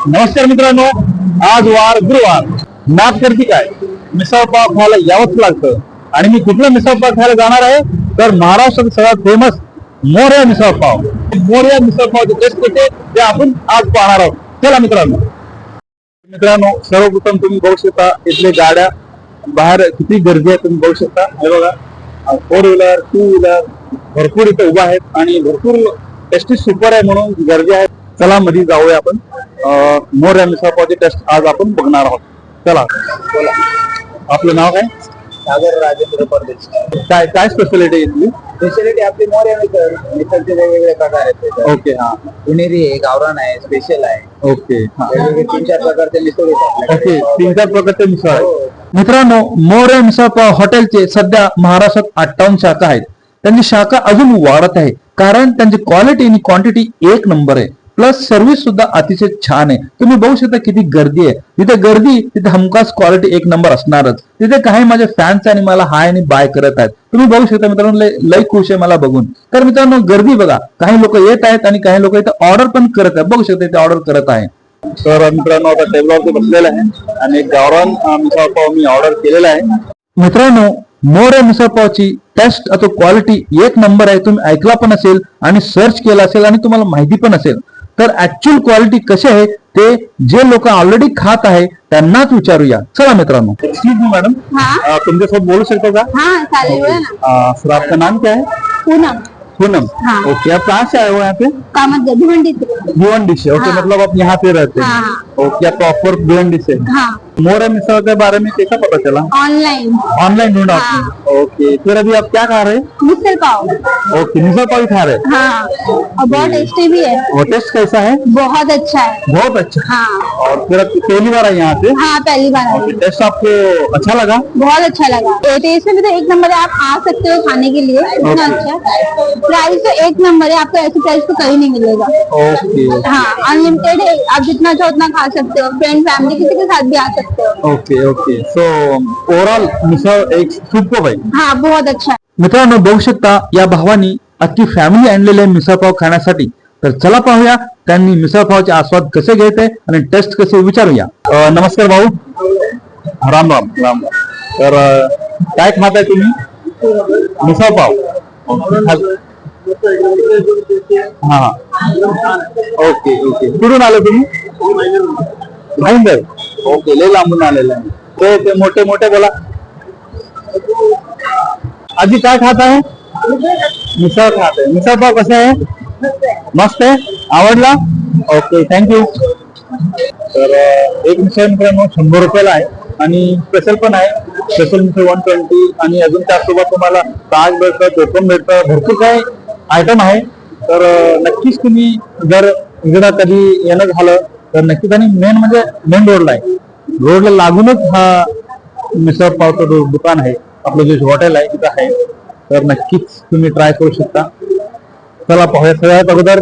नमस्कार मित्रांनो, आज वार गुरुवार. नाद करती काय मिसळ पाव खायला यावंच लागतं. आणि मी कुठला मिसळ पाव खायला जाणार आहे तर महाराष्ट्रात सगळ्यात फेमस मोरया मिसळ पाव. मोरया मिसळ पावची टेस्ट कशी ते आपण आज पाहणार आहोत. चला मित्रांनो, सर्वप्रथम तुम्ही बघू शकता इथले गाड्या बाहेर किती गर्दी आहे तुम्ही बघू शकता. हे बघा, 4 व्हीलर 2 व्हीलर भरपूर इथे उभा आहेत आणि भरपूर टेस्टी सुपर आहे म्हणून गर्दी आहे. चला मध्ये जाऊया आपण. मोरया मिसळ पावची टेस्ट आज आपण बघणार आहोत. चला बोला, आपलं नाव काय? सागर राजेंद्र परदेश. काय काय स्पेशालिटी इथली? स्पेशालिटी आपली मोरया मिसळचे वेगवेगळे प्रकार आहेत. ओके, हा. पुणेरी आहे, गावरान आहे, स्पेशल आहे. ओके, वेगवेगळे 3-4 प्रकारचे मिसळ आहेत. ओके, 3-4 प्रकारचे मिसळ आहे. मित्रांनो, मोरया मिसळ पाव हॉटेलचे सध्या महाराष्ट्रात 58 शाखा आहेत. त्यांची शाखा अजून वाढत आहे कारण त्यांची क्वालिटी आणि क्वांटिटी एक नंबर आहे. प्लस सर्व्हिस सुद्धा अतिशय छान आहे. तुम्ही बघू शकता किती गर्दी आहे. तिथे गर्दी तिथे हमखास क्वालिटी एक नंबर असणारच. तिथे काही माझे फॅन्स आणि मला हाय आणि बाय करत आहेत. तुम्ही बघू शकता मित्रांनो, लय खुश आहे मला बघून. तर मित्रांनो, गर्दी बघा, काही लोक येत आहेत आणि काही लोक इथे ऑर्डर पण करत आहेत. बघू शकता इथे ऑर्डर करत आहे. तर मित्रांनो, आता टेबलवरती बसलेला आहे आणि गावरान मिसळ पाव मी ऑर्डर केलेला आहे. मित्रांनो, मोरया मिसळ पावची टेस्ट अथवा क्वालिटी एक नंबर आहे. तुम्ही ऐकला पण असेल आणि सर्च केला असेल आणि तुम्हाला माहिती पण असेल. तर ऍक्च्युअल क्वालिटी कशी आहे ते जे लोक ऑलरेडी खात आहे त्यांनाच विचारूया. चला मित्रांनो. एक्सक्यूज मी मैडम, तुमच्यासोबत बोलू शकतो का? हाँ चालू है ना. सर, आपका नाम क्या है? पूनम. पूनम. हाँ. ओके, आप कहाँ से आए हो यहाँ पे? कामत भिवंडी से. भिवंडी से. ओके, हाँ. मतलब आप यहाँ पे रहते हैं? हाँ. ओके, आप प्रॉपर भिवंडी से. हाँ. मोरया मिसळ के बारे में कैसा पता चला? ऑनलाइन. ऑनलाइन ढूंढा हाँ. आपने? ओके, फिर अभी आप क्या खा रहे हैं? मिसल पाव. ओके, मिसळ पाव ही खा रहे हैं. हाँ, और बहुत टेस्टी भी है. वो टेस्ट कैसा है? बहुत अच्छा है. बहुत अच्छा. हाँ. और फिर आप पहली बार आए यहाँ पे? हाँ, पहली बार आई. टेस्ट आपको अच्छा लगा? बहुत अच्छा लगा. टेस्ट में भी तो एक नंबर है. आप आ सकते हो खाने के लिए. इतना अच्छा. प्राइस तो एक नंबर है. आपको ऐसे प्राइस तो कहीं नहीं मिलेगा. ओके. हाँ, अनलिमिटेड है. आप जितना चाहो उतना खा सकते हो. फ्रेंड फैमिली किसी के साथ भी आ सकते हो. Okay okay. सो ओव्हरऑल मिसळ एक सुपर आहे. हाँ, बहुत अच्छा है. मित्रांनो, बघू शकता या भावानी अख्खी फॅमिली आणलेले मिसळ पाव खाण्यासाठी. तर चला पाहूया त्यांनी मिसळ पावचे आस्वाद कसे घेते आणि टेस्ट कसे विचारूया. नमस्कार भाऊ. राम राम. राम. तर काय खाताय तुम्ही? मिसळ पाव. हा. Okay okay. कुठून आले तुम्ही? भाईंदर. ओके, लय लांबून आलेला आहे. ते मोठे मोठे बोला. आजी काय खात आहे? मिसळ खात आहे. मिसळ पाव कसा आहे? मस्त आहे. आवडला? Okay, thank you. तर एक मिसळ मित्रांनो 100 रुपयाला आहे आणि स्पेशल पण आहे. स्पेशल मिसळ 120 आणि अजून त्यासोबत तुम्हाला ताज भेटतं, कोकम भेटतं, भरपूर काही आयटम आहे. तर नक्कीच तुम्ही जर इकडं कधी येणं झालं तर नक्कीच. आणि मेन म्हणजे मेन रोडला आहे. रोडला लागूनच हा मिसळ पावचं दुकान आहे. आपलं जे हॉटेल आहे तिथं आहे. तर नक्कीच तुम्ही ट्राय करू शकता. चला पाहूया. सगळ्यात अगोदर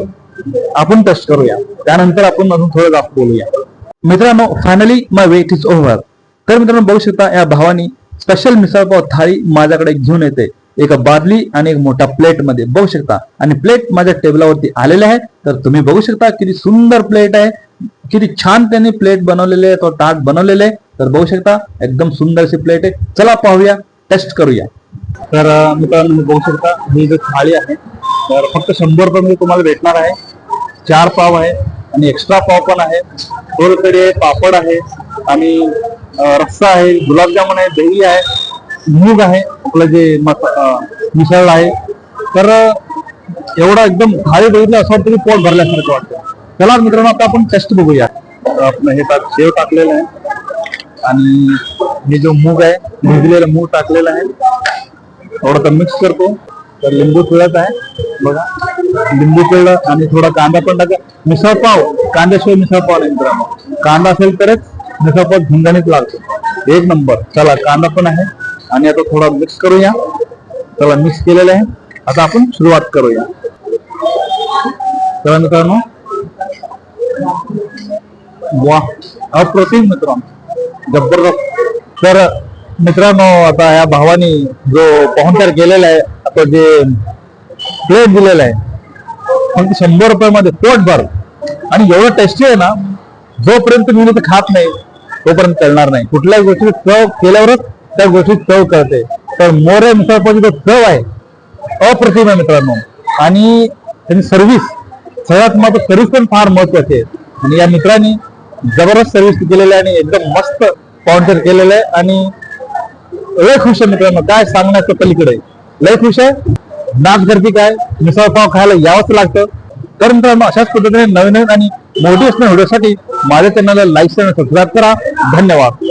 आपण टेस्ट करूया, त्यानंतर आपण अजून थोडं जास्त बोलूया. मित्रांनो, finally my wait is over. तर मित्रांनो, बघू शकता या भावानी स्पेशल मिसळ पाव थाळी माझ्याकडे घेऊन येते. एक बादली आणि एक मोठा प्लेट मध्ये बघू शकता. आणि प्लेट माझ्या टेबलावरती आलेले आहे. तर तुम्ही बघू शकता किती सुंदर प्लेट आहे, किती छान त्यांनी प्लेट बनवलेले आहे, तो ताट बनवलेले आहे. तर बघू शकता एकदम सुंदरशी प्लेट आहे. चला पाहूया, टेस्ट करूया. तर मित्रांनो, बघू शकता ही जो थाळी आहे तर फक्त 100 रुपये मध्ये तुम्हाला भेटणार आहे. 4 पाव आहे आणि एक्स्ट्रा पाव पण आहे. सोलकढी आहे, पापड आहे आणि रस्सा आहे, गुलाबजामुन आहे, दही आहे, मूग आहे, आपलं जे मिसळ आहे. तर एवढा एकदम थाळी बघितलं असं वाटतं की पोट भरल्यासारखं वाटतं. चला मित्रांनो, आता आपण टेस्ट बघूया. आपलं हे शेव टाकलेलं आहे आणि हे जो मूग आहे, भिजलेलं मूग टाकलेलं आहे. थोडं मिक्स करतो. तर लिंबू पिळत आहे बघा. लिंबू पिळलं आणि थोडा कांदा पण टाका. मिसळ पाव कांद्याशिवाय मिसळ पाव नाही मित्रांनो. कांदा असेल तरच मिसळ पाव झणझणीत लागतो. एक नंबर. चला, कांदा पण आहे आणि आता थोडा मिक्स करूया. चला, मिक्स केलेलं आहे. आता आपण सुरुवात करूया. चला मित्रांनो, वा, अप्रतिम मित्रांनो, जबरदस्त. तर मित्रांनो, आता या भावानी जो पाहुणचार केलेला आहे, आता जे प्लेट दिलेला आहे फक्त 100 रुपयामध्ये पोट भर आणि एवढं टेस्टी आहे ना जोपर्यंत मी ते खात नाही तोपर्यंत कळणार नाही. कुठल्याही गोष्टी चव केल्यावरच त्या गोष्टी चव कळते. तर मोरे मिसळपावची जो चव आहे अप्रतिम आहे मित्रांनो. आणि त्यांनी सर्व्हिस, सगळ्यात महत्त्वाचं सर्व्हिस पण फार महत्वाची आहे. आणि या मित्रांनी जबरदस्त सर्व्हिस केलेली आहे आणि एकदम मस्त काउंटर केलेलं आहे आणि लय खुश आहे मित्रांनो. काय सांगण्याचं पलीकडे, लय खुश आहे. नाचगर्दी काय, मिसळ पाव खायला यावंच लागतं. तर मित्रांनो अशाच पद्धतीने नवीन आणि मोटिवेशनल व्हिडिओसाठी माझ्या चॅनलला लाईक आणि सबस्क्राईब करा. धन्यवाद.